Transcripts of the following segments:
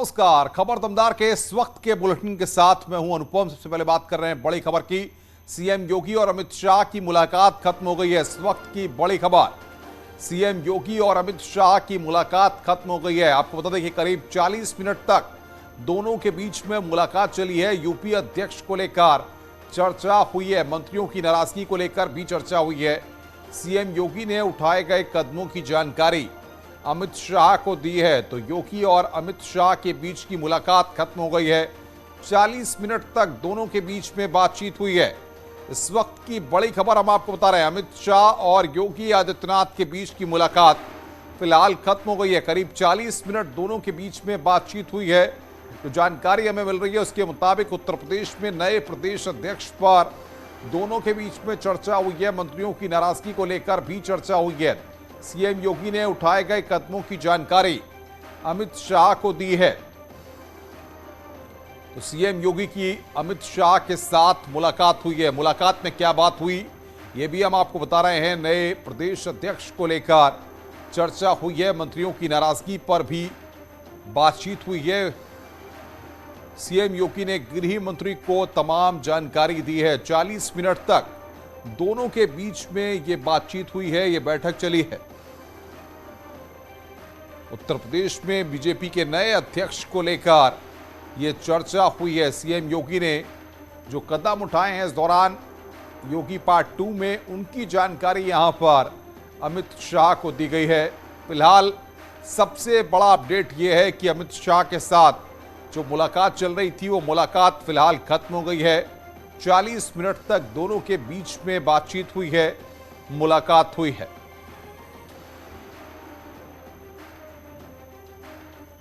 नमस्कार। खबर दमदार के इस वक्त के बुलेटिन के साथ मैं हूं अनुपम। सबसे पहले बात कर रहे हैं बड़ी खबर की। सीएम योगी और अमित शाह की मुलाकात खत्म हो गई है। इस वक्त की बड़ी खबर, सीएम योगी और अमित शाह की मुलाकात खत्म हो गई है। आपको बता दें कि करीब 40 मिनट तक दोनों के बीच में मुलाकात चली है। यूपी अध्यक्ष को लेकर चर्चा हुई है, मंत्रियों की नाराजगी को लेकर भी चर्चा हुई है। सीएम योगी ने उठाए गए कदमों की जानकारी अमित शाह को दी है। तो योगी और अमित शाह के बीच की मुलाकात खत्म हो गई है। 40 मिनट तक दोनों के बीच में बातचीत हुई है। इस वक्त की बड़ी खबर हम आपको बता रहे हैं, अमित शाह और योगी आदित्यनाथ के बीच की मुलाकात फिलहाल खत्म हो गई है। करीब 40 मिनट दोनों के बीच में बातचीत हुई है। जो जानकारी हमें मिल रही है उसके मुताबिक उत्तर प्रदेश में नए प्रदेश अध्यक्ष पर दोनों के बीच में चर्चा हुई है। मंत्रियों की नाराजगी को लेकर भी चर्चा हुई है। सीएम योगी ने उठाए गए कदमों की जानकारी अमित शाह को दी है। तो सीएम योगी की अमित शाह के साथ मुलाकात हुई है। मुलाकात में क्या बात हुई ये भी हम आपको बता रहे हैं। नए प्रदेश अध्यक्ष को लेकर चर्चा हुई है। मंत्रियों की नाराजगी पर भी बातचीत हुई है। सीएम योगी ने गृह मंत्री को तमाम जानकारी दी है। 40 मिनट तक दोनों के बीच में ये बातचीत हुई है, ये बैठक चली है। उत्तर प्रदेश में बीजेपी के नए अध्यक्ष को लेकर यह चर्चा हुई है। सीएम योगी ने जो कदम उठाए हैं इस दौरान योगी पार्ट 2 में उनकी जानकारी यहां पर अमित शाह को दी गई है। फिलहाल सबसे बड़ा अपडेट यह है कि अमित शाह के साथ जो मुलाकात चल रही थी वो मुलाकात फिलहाल खत्म हो गई है। 40 मिनट तक दोनों के बीच में बातचीत हुई है, मुलाकात हुई है।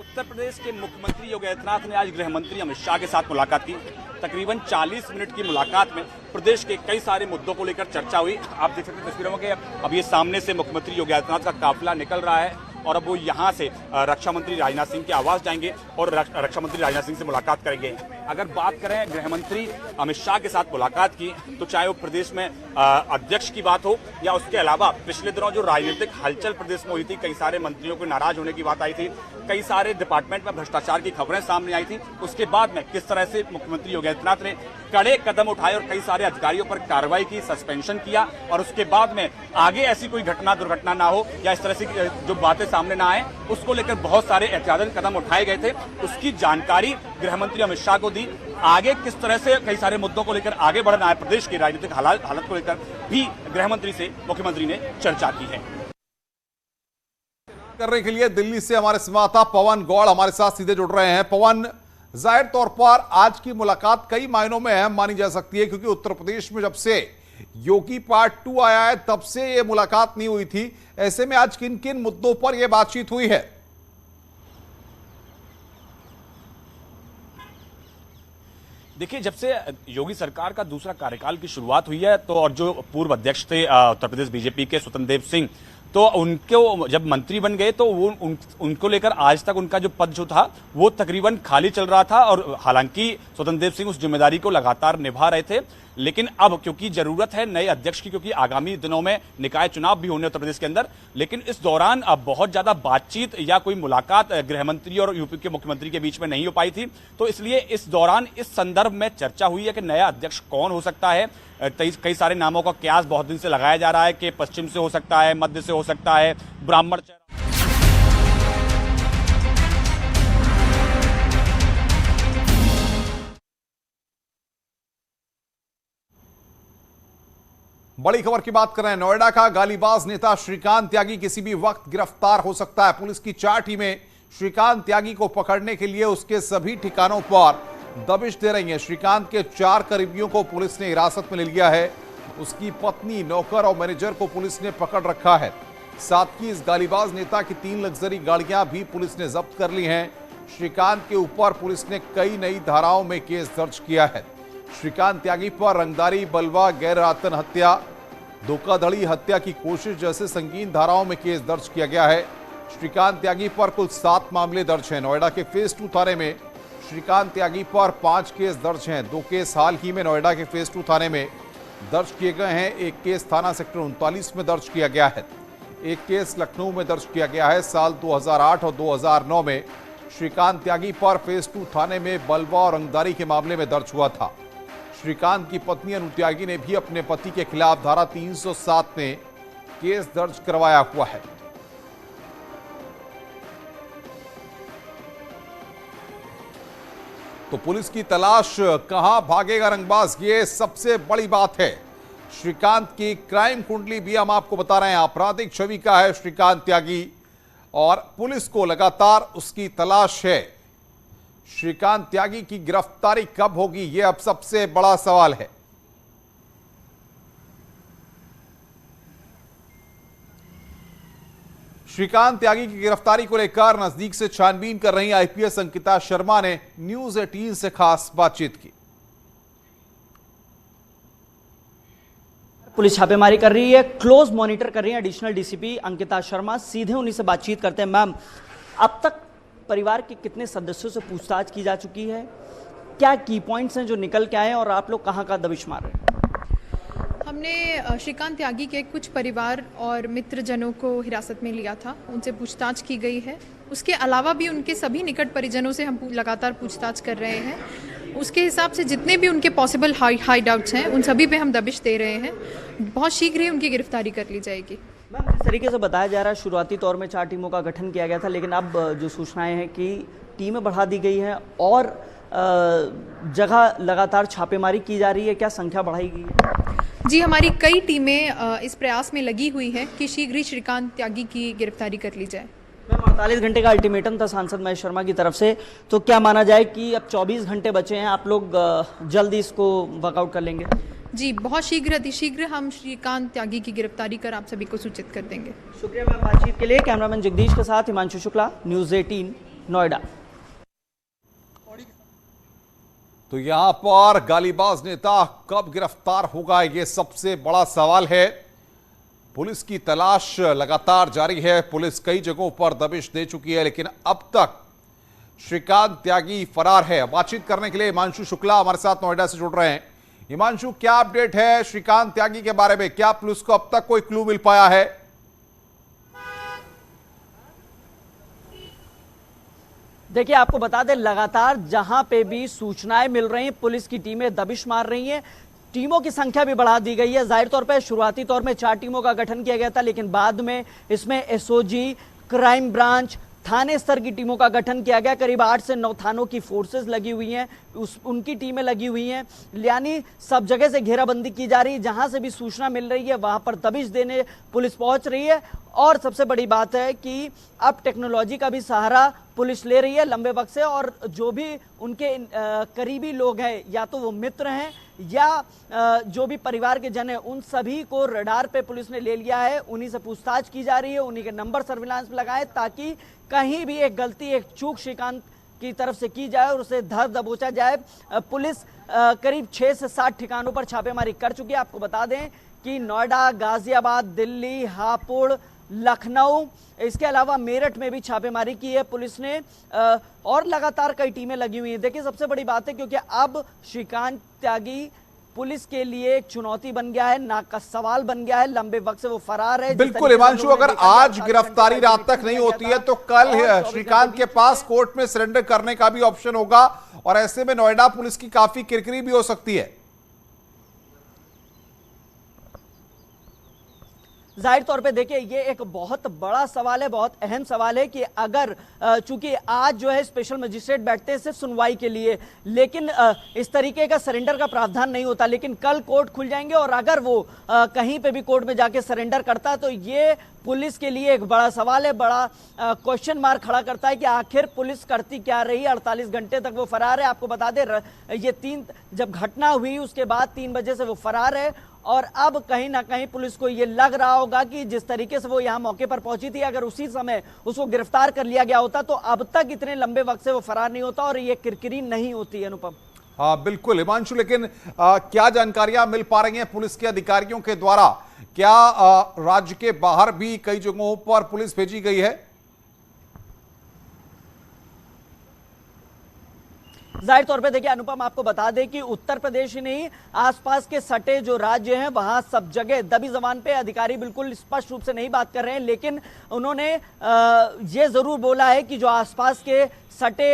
उत्तर प्रदेश के मुख्यमंत्री योगी आदित्यनाथ ने आज गृह मंत्री अमित शाह के साथ मुलाकात की। तकरीबन 40 मिनट की मुलाकात में प्रदेश के कई सारे मुद्दों को लेकर चर्चा हुई। आप देख सकते हैं तस्वीरों में अब ये सामने से मुख्यमंत्री योगी आदित्यनाथ का काफिला निकल रहा है और अब वो यहाँ से रक्षा मंत्री राजनाथ सिंह के आवास जाएंगे और रक्षा मंत्री राजनाथ सिंह से मुलाकात करेंगे। अगर बात करें गृह मंत्री अमित शाह के साथ मुलाकात की, तो चाहे वो प्रदेश में अध्यक्ष की बात हो या उसके अलावा पिछले दिनों जो राजनीतिक हलचल प्रदेश में हुई थी, कई सारे मंत्रियों को नाराज होने की बात आई थी, कई सारे डिपार्टमेंट में भ्रष्टाचार की खबरें सामने आई थी, उसके बाद में किस तरह से मुख्यमंत्री योगी आदित्यनाथ ने कड़े कदम उठाए और कई सारे अधिकारियों पर कार्रवाई की, सस्पेंशन किया और उसके बाद में आगे ऐसी कोई दुर्घटना ना हो या इस तरह से जो बातें सामने ना आए, उसको लेकर बहुत सारे एहतियातन कदम उठाए गए थे। उसकी जानकारी गृह मंत्री अमित शाह को दी। आगे किस तरह से कई सारे मुद्दों को लेकर आगे बढ़ना है, प्रदेश की राजनीतिक हालत को लेकर भी गृह मंत्री से मुख्यमंत्री ने चर्चा की है। करने के लिए दिल्ली से हमारे संवाददाता पवन गौड़ हमारे साथ सीधे जुड़ रहे हैं। पवन, जाहिर तौर पर आज की मुलाकात कई मायनों में अहम मानी जा सकती है, क्योंकि उत्तर प्रदेश में जब से योगी पार्ट 2 आया है तब से यह मुलाकात नहीं हुई थी। ऐसे में आज किन किन मुद्दों पर यह बातचीत हुई है? देखिए, जब से योगी सरकार का दूसरा कार्यकाल की शुरुआत हुई है तो और जो पूर्व अध्यक्ष थे उत्तर प्रदेश बीजेपी के स्वतंत्र देव सिंह, तो उनको जब मंत्री बन गए तो वो उनको लेकर आज तक उनका जो पद जो था वो तकरीबन खाली चल रहा था। और हालांकि स्वतंत्र देव सिंह उस जिम्मेदारी को लगातार निभा रहे थे, लेकिन अब क्योंकि जरूरत है नए अध्यक्ष की, क्योंकि आगामी दिनों में निकाय चुनाव भी होने उत्तर प्रदेश के अंदर, लेकिन इस दौरान अब बहुत ज्यादा बातचीत या कोई मुलाकात गृह मंत्री और यूपी के मुख्यमंत्री के बीच में नहीं हो पाई थी। तो इसलिए इस दौरान इस संदर्भ में चर्चा हुई है कि नया अध्यक्ष कौन हो सकता है। कई सारे नामों का कयास बहुत दिन से लगाया जा रहा है कि पश्चिम से हो सकता है, मध्य से हो सकता है, ब्राह्मण चेहरा। बड़ी खबर की बात कर रहे हैं। नोएडा का गालीबाज नेता श्रीकांत त्यागी किसी भी वक्त गिरफ्तार हो सकता है। पुलिस की 4 टीमें श्रीकांत त्यागी को पकड़ने के लिए उसके सभी ठिकानों पर दबिश दे रही हैं। श्रीकांत के 4 करीबियों को पुलिस ने हिरासत में ले लिया है। उसकी पत्नी, नौकर और मैनेजर को पुलिस ने पकड़ रखा है। साथ ही इस गालीबाज नेता की 3 लग्जरी गाड़ियां भी पुलिस ने जब्त कर ली हैं। श्रीकांत के ऊपर पुलिस ने कई नई धाराओं में केस दर्ज किया है। श्रीकांत त्यागी पर रंगदारी, बलवा, गैर आतन हत्या, धोखाधड़ी, हत्या की कोशिश जैसे संगीन धाराओं में केस दर्ज किया गया है। श्रीकांत त्यागी पर कुल 7 मामले दर्ज हैं। नोएडा के फेज 2 थाने में श्रीकांत त्यागी पर 5 केस दर्ज हैं। 2 केस हाल ही में नोएडा के फेज 2 थाने में दर्ज किए गए हैं। एक केस थाना सेक्टर 39 में दर्ज किया गया है। एक केस लखनऊ में दर्ज किया गया है। साल 2008 और 2009 में श्रीकांत त्यागी पर फेज 2 थाने में बलवा और रंगदारी के मामले में दर्ज हुआ था। श्रीकांत की पत्नी अनु त्यागी ने भी अपने पति के खिलाफ धारा 307 में केस दर्ज करवाया हुआ है। तो पुलिस की तलाश, कहां भागेगा रंगबाज, ये सबसे बड़ी बात है। श्रीकांत की क्राइम कुंडली भी हम आपको बता रहे हैं, आपराधिक छवि का है श्रीकांत त्यागी और पुलिस को लगातार उसकी तलाश है। श्रीकांत त्यागी की गिरफ्तारी कब होगी, यह अब सबसे बड़ा सवाल है। श्रीकांत त्यागी की गिरफ्तारी को लेकर नजदीक से छानबीन कर रही आईपीएस अंकिता शर्मा ने न्यूज 18 से खास बातचीत की। पुलिस छापेमारी कर रही है, क्लोज मॉनिटर कर रही है एडिशनल डीसीपी अंकिता शर्मा। सीधे उन्हीं से बातचीत करते हैं। मैम, अब तक परिवार के कितने सदस्यों से पूछताछ की जा चुकी है, क्या की पॉइंट्स हैं जो निकल के आए और आप लोग कहां का दबिश मार रहे हैं? हमने श्रीकांत त्यागी के कुछ परिवार और मित्रजनों को हिरासत में लिया था, उनसे पूछताछ की गई है। उसके अलावा भी उनके सभी निकट परिजनों से हम लगातार पूछताछ कर रहे हैं। उसके हिसाब से जितने भी उनके पॉसिबल हाई डाउट्स हैं उन सभी पे हम दबिश दे रहे हैं। बहुत शीघ्र ही उनकी गिरफ्तारी कर ली जाएगी। मैम, जिस तरीके से बताया जा रहा है शुरुआती तौर में 4 टीमों का गठन किया गया था, लेकिन अब जो सूचनाएं हैं कि टीमें बढ़ा दी गई हैं और जगह लगातार छापेमारी की जा रही है, क्या संख्या बढ़ाई गई है? जी, हमारी कई टीमें इस प्रयास में लगी हुई हैं कि शीघ्र ही श्रीकांत त्यागी की गिरफ्तारी कर ली जाए। मैम, 48 घंटे का अल्टीमेटम था सांसद महेश शर्मा की तरफ से, तो क्या माना जाए कि अब 24 घंटे बचे हैं, आप लोग जल्दी इसको वर्कआउट कर लेंगे? जी, बहुत शीघ्र अतिशीघ्र हम श्रीकांत त्यागी की गिरफ्तारी कर आप सभी को सूचित कर देंगे। शुक्रिया मैम बातचीत के लिए। कैमरामैन जगदीश के साथ हिमांशु शुक्ला, न्यूज़ 18 नोएडा। तो यहां पर गालीबाज नेता कब गिरफ्तार होगा, यह सबसे बड़ा सवाल है। पुलिस की तलाश लगातार जारी है। पुलिस कई जगहों पर दबिश दे चुकी है, लेकिन अब तक श्रीकांत त्यागी फरार है। बातचीत करने के लिए हिमांशु शुक्ला हमारे साथ नोएडा से जुड़ रहे हैं। हिमांशु, क्या अपडेट है श्रीकांत त्यागी के बारे में? क्या पुलिस को अब तक कोई क्लू मिल पाया है? देखिए, आपको बता दें, लगातार जहां पे भी सूचनाएं मिल रही हैं पुलिस की टीमें दबिश मार रही हैं। टीमों की संख्या भी बढ़ा दी गई है। जाहिर तौर पे शुरुआती तौर में 4 टीमों का गठन किया गया था, लेकिन बाद में इसमें एसओजी, क्राइम ब्रांच, थाने स्तर की टीमों का गठन किया गया। करीब 8 से 9 थानों की फोर्सेस लगी हुई हैं, उनकी टीमें लगी हुई हैं। यानी सब जगह से घेराबंदी की जा रही है। जहां से भी सूचना मिल रही है वहां पर दबिश देने पुलिस पहुंच रही है। और सबसे बड़ी बात है कि अब टेक्नोलॉजी का भी सहारा पुलिस ले रही है लंबे वक्त से, और जो भी उनके करीबी लोग हैं, या तो वो मित्र हैं या जो भी परिवार के जन हैं, उन सभी को रडार पे पुलिस ने ले लिया है। उन्हीं से पूछताछ की जा रही है, उन्हीं के नंबर सर्विलांस में लगाए, ताकि कहीं भी एक गलती, एक चूक श्रीकांत की तरफ से की जाए और उसे धर दबोचा जाए। पुलिस करीब 6 से 7 ठिकानों पर छापेमारी कर चुकी है। आपको बता दें कि नोएडा, गाजियाबाद, दिल्ली, हापुड़, लखनऊ, इसके अलावा मेरठ में भी छापेमारी की है पुलिस ने, और लगातार कई टीमें लगी हुई हैं। देखिए, सबसे बड़ी बात है क्योंकि अब श्रीकांत त्यागी पुलिस के लिए एक चुनौती बन गया है, नाक का सवाल बन गया है। लंबे वक्त से वो फरार है। बिल्कुल हिमांशु, अगर आज गिरफ्तारी रात तक नहीं होती है तो कल श्रीकांत के पास कोर्ट में सरेंडर करने का भी ऑप्शन होगा, और ऐसे में नोएडा पुलिस की काफी किरकिरी भी हो सकती है। जाहिर तौर पे देखिए, ये एक बहुत बड़ा सवाल है, बहुत अहम सवाल है कि अगर चूंकि आज जो है स्पेशल मजिस्ट्रेट बैठते हैं सिर्फ सुनवाई के लिए, लेकिन इस तरीके का सरेंडर का प्रावधान नहीं होता। लेकिन कल कोर्ट खुल जाएंगे और अगर वो कहीं पे भी कोर्ट में जाके सरेंडर करता है तो ये पुलिस के लिए एक बड़ा सवाल है, बड़ा क्वेश्चन मार्क खड़ा करता है कि आखिर पुलिस करती क्या रही। 48 घंटे तक वो फरार है। आपको बता दें, ये जब घटना हुई उसके बाद 3 बजे से वो फरार है, और अब कहीं ना कहीं पुलिस को ये लग रहा होगा कि जिस तरीके से वो यहाँ मौके पर पहुंची थी, अगर उसी समय उसको गिरफ्तार कर लिया गया होता तो अब तक इतने लंबे वक्त से वो फरार नहीं होता और ये किरकिरी नहीं होती। अनुपम। हाँ बिल्कुल हिमांशु, लेकिन क्या जानकारियां मिल पा रही हैं पुलिस के अधिकारियों के द्वारा? क्या राज्य के बाहर भी कई जगहों पर पुलिस भेजी गई है? जाहिर तौर पे देखिए अनुपम, आपको बता दें कि उत्तर प्रदेश ही नहीं, आसपास के सटे जो राज्य हैं वहां सब जगह दबी जबान पे अधिकारी बिल्कुल स्पष्ट रूप से नहीं बात कर रहे हैं, लेकिन उन्होंने ये जरूर बोला है कि जो आसपास के सटे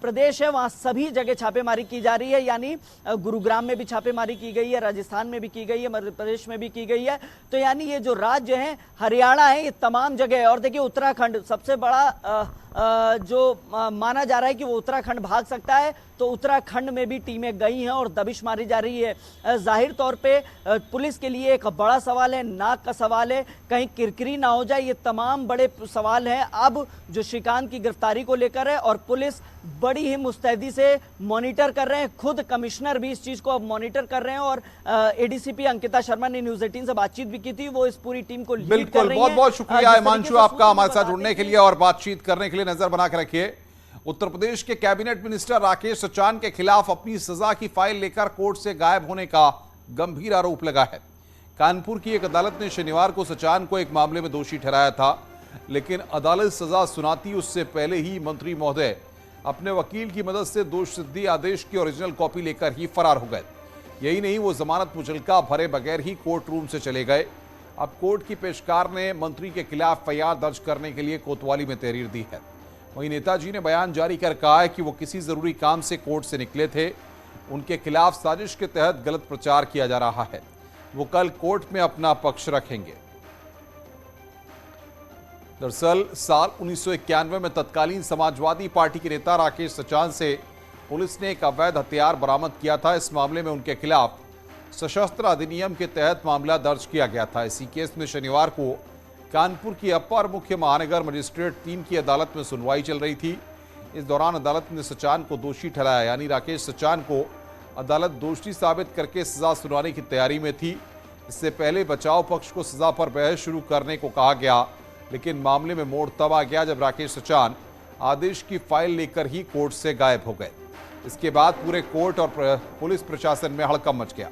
प्रदेश है वहां सभी जगह छापेमारी की जा रही है। यानी गुरुग्राम में भी छापेमारी की गई है, राजस्थान में भी की गई है, मध्य प्रदेश में भी की गई है। तो यानी ये जो राज्य हैं, हरियाणा है, ये तमाम जगह है। और देखिए उत्तराखंड सबसे बड़ा जो माना जा रहा है कि वो उत्तराखंड भाग सकता है, तो उत्तराखंड में भी टीमें गई हैं और दबिश मारी जा रही है। जाहिर तौर पे पुलिस के लिए एक बड़ा सवाल है, नाक का सवाल है, कहीं किरकिरी ना हो जाए, ये तमाम बड़े सवाल हैं अब जो श्रीकांत की गिरफ्तारी को लेकर है। और पुलिस बड़ी ही मुस्तैदी से मॉनिटर कर रहे हैं, खुद कमिश्नर भी इस चीज को अब मॉनिटर कर रहे हैं। और एडीसीपी अंकिता शर्मा ने न्यूज 18 से बातचीत भी की थी, वो इस पूरी टीम को लीड कर रही हैं। बिल्कुल, बहुत बहुत शुक्रिया हिमांशु आपका हमारे साथ जुड़ने के लिए और बातचीत करने के लिए। नजर बना के रखिए, उत्तर प्रदेश के कैबिनेट मिनिस्टर राकेश सचान के खिलाफ अपनी सजा की फाइल लेकर कोर्ट से गायब होने का गंभीर आरोप लगा है। कानपुर की एक अदालत ने शनिवार को सचान को एक मामले में दोषी ठहराया था, लेकिन अदालत सजा सुनाती उससे पहले ही मंत्री महोदय अपने वकील की मदद से दोष सिद्धि आदेश की ओरिजिनल कॉपी लेकर ही फरार हो गए। यही नहीं, वो जमानत मुचलका भरे बगैर ही कोर्ट रूम से चले गए। अब कोर्ट की पेशकार ने मंत्री के खिलाफ एफआईआर दर्ज करने के लिए कोतवाली में तहरीर दी है। वहीं नेताजी ने बयान जारी कर कहा है कि वो किसी जरूरी काम से कोर्ट से निकले थे, उनके खिलाफ साजिश के तहत गलत प्रचार किया जा रहा है। वो कल कोर्ट में अपना पक्ष रखेंगे। दरअसल साल 1991 में तत्कालीन समाजवादी पार्टी के नेता राकेश सचान से पुलिस ने एक अवैध हथियार बरामद किया था। इस मामले में उनके खिलाफ सशस्त्र अधिनियम के तहत मामला दर्ज किया गया था। इसी केस में शनिवार को कानपुर की अपर मुख्य महानगर मजिस्ट्रेट 3 की अदालत में सुनवाई चल रही थी। इस दौरान अदालत ने सचान को दोषी ठहराया, यानी राकेश सचान को अदालत दोषी साबित करके सजा सुनाने की तैयारी में थी। इससे पहले बचाव पक्ष को सजा पर बहस शुरू करने को कहा गया, लेकिन मामले में मोड़ तब आ गया जब राकेश सचान आदेश की फाइल लेकर ही कोर्ट से गायब हो गए। इसके बाद पूरे कोर्ट और पुलिस प्रशासन में हड़कंप मच गया।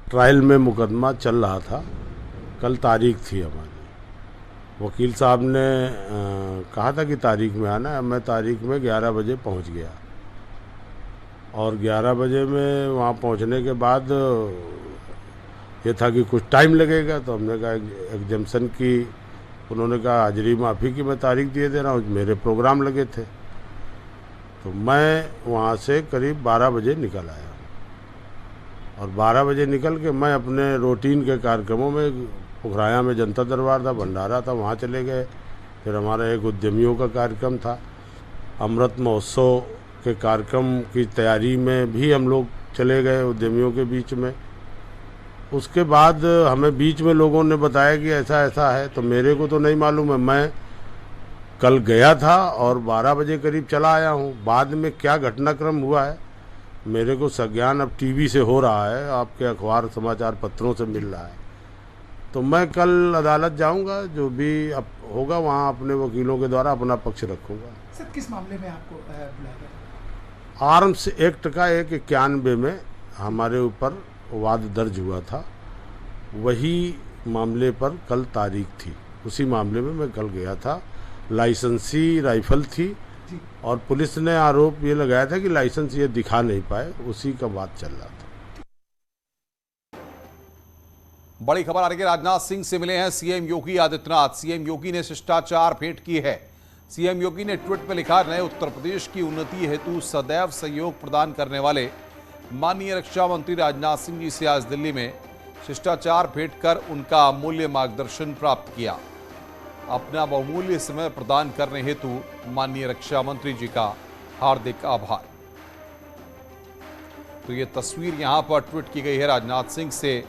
ट्रायल में मुकदमा चल रहा था, कल तारीख थी हमारी। वकील साहब ने कहा था कि तारीख में आना है। मैं तारीख में 11 बजे पहुंच गया और 11 बजे में वहां पहुंचने के बाद ये था कि कुछ टाइम लगेगा, तो हमने कहा एग्जाम्शन की, उन्होंने कहा हाजिरी माफ़ी की मैं तारीख दिए दे रहा हूँ, मेरे प्रोग्राम लगे थे। तो मैं वहाँ से करीब 12 बजे निकल आया और 12 बजे निकल के मैं अपने रूटीन के कार्यक्रमों में, पुखराया में जनता दरबार था, भंडारा था, वहाँ चले गए। फिर हमारा एक उद्यमियों का कार्यक्रम था, अमृत महोत्सव के कार्यक्रम की तैयारी में भी हम लोग चले गए उद्यमियों के बीच में। उसके बाद हमें बीच में लोगों ने बताया कि ऐसा ऐसा है, तो मेरे को तो नहीं मालूम है। मैं कल गया था और 12 बजे करीब चला आया हूँ। बाद में क्या घटनाक्रम हुआ है मेरे को संज्ञान अब टीवी से हो रहा है, आपके अखबार समाचार पत्रों से मिल रहा है। तो मैं कल अदालत जाऊंगा, जो भी अब होगा वहाँ अपने वकीलों के द्वारा अपना पक्ष रखूंगा। सर, किस मामले में आपको बुलाया गया? आर्म्स एक्ट का एक 91 में हमारे ऊपर वाद दर्ज हुआ था, वही मामले पर कल तारीख थी। उसी मामले में मैं कल गया था। लाइसेंसी राइफल थी और पुलिस ने आरोप ये लगाया था कि लाइसेंस ये दिखा नहीं पाए, उसी का बात चल रहा था। बड़ी खबर आ रही है, राजनाथ सिंह से मिले हैं सीएम योगी आदित्यनाथ। सीएम योगी ने शिष्टाचार भेंट की है। सीएम योगी ने ट्वीट में लिखा, नए उत्तर प्रदेश की उन्नति हेतु सदैव सहयोग प्रदान करने वाले माननीय रक्षा मंत्री राजनाथ सिंह जी से आज दिल्ली में शिष्टाचार भेंट कर उनका अमूल्य मार्गदर्शन प्राप्त किया। अपना बहुमूल्य समय प्रदान करने हेतु माननीय रक्षा मंत्री जी का हार्दिक आभार। तो ये तस्वीर यहां पर ट्वीट की गई है। राजनाथ सिंह से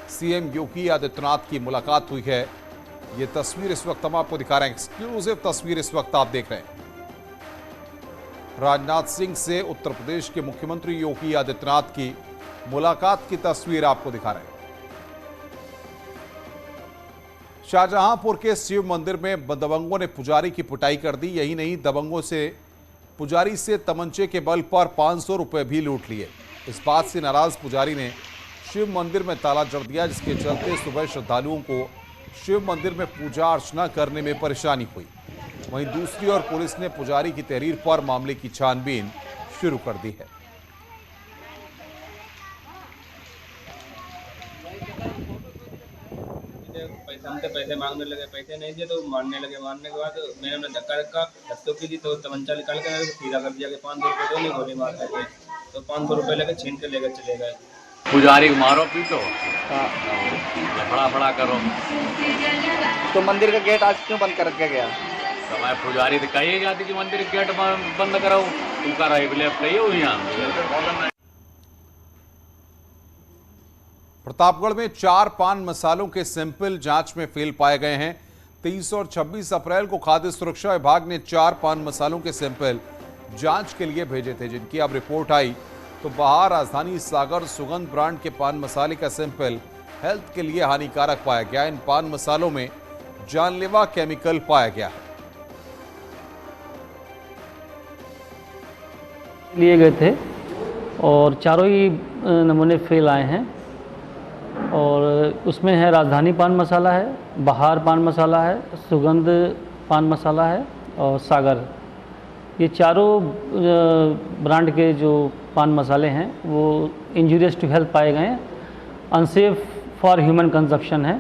सीएम योगी आदित्यनाथ की मुलाकात हुई है। ये तस्वीर इस वक्त हम आपको दिखा रहे हैं, एक्सक्लूसिव तस्वीर इस वक्त आप देख रहे हैं। राजनाथ सिंह से उत्तर प्रदेश के मुख्यमंत्री योगी आदित्यनाथ की मुलाकात की तस्वीर आपको दिखा रहे हैं। शाहजहांपुर के शिव मंदिर में दबंगों ने पुजारी की पिटाई कर दी। यही नहीं, दबंगों से पुजारी से तमंचे के बल पर 500 रुपए भी लूट लिए। इस बात से नाराज पुजारी ने शिव मंदिर में ताला जड़ दिया, जिसके चलते सुबह श्रद्धालुओं को शिव मंदिर में पूजा अर्चना करने में परेशानी हुई। वहीं दूसरी ओर पुलिस ने पुजारी की तहरीर पर मामले की छानबीन शुरू कर दी है। हमसे पैसे मांगने लगे, पैसे नहीं दिए तो मारने लगे। मारने के बाद मैंने उन्हें धक्का की दी तो तमंचा निकाल के मेरे को सीधा कर दिया कि 500 रुपये दो, नहीं गोली मार देंगे। तो 500 रुपये लेके छीन के लेकर चले गए। पुजारी को मारो पीटो, लफड़ा फड़ा करो। तो मंदिर का गेट आज क्यों बंद कर रखा गया? तो मैं पुजारी तो कही जाती कि मंदिर के गेट बंद कराओ, तुम कर रहे बोले कही हो यहाँ। प्रतापगढ़ में 4 पान मसालों के सैंपल जांच में फेल पाए गए हैं। 23 और 26 अप्रैल को खाद्य सुरक्षा विभाग ने 4 पान मसालों के सैंपल जांच के लिए भेजे थे, जिनकी अब रिपोर्ट आई तो बाहर राजधानी सागर सुगंध ब्रांड के पान मसाले का सैंपल हेल्थ के लिए हानिकारक पाया गया। इन पान मसालों में जानलेवा केमिकल पाया गया है। लिए गए थे और चारों ही नमूने फेल आए हैं और उसमें है राजधानी पान मसाला है, बहार पान मसाला है, सुगंध पान मसाला है और सागर। ये चारों ब्रांड के जो पान मसाले हैं वो इंजूरियस टू हेल्थ पाए गए हैं, अनसेफ फॉर ह्यूमन कंजप्शन है।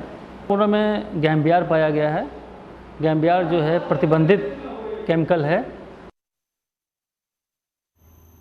उनमें गैम्बियार पाया गया है। गैम्बियार जो है प्रतिबंधित केमिकल है।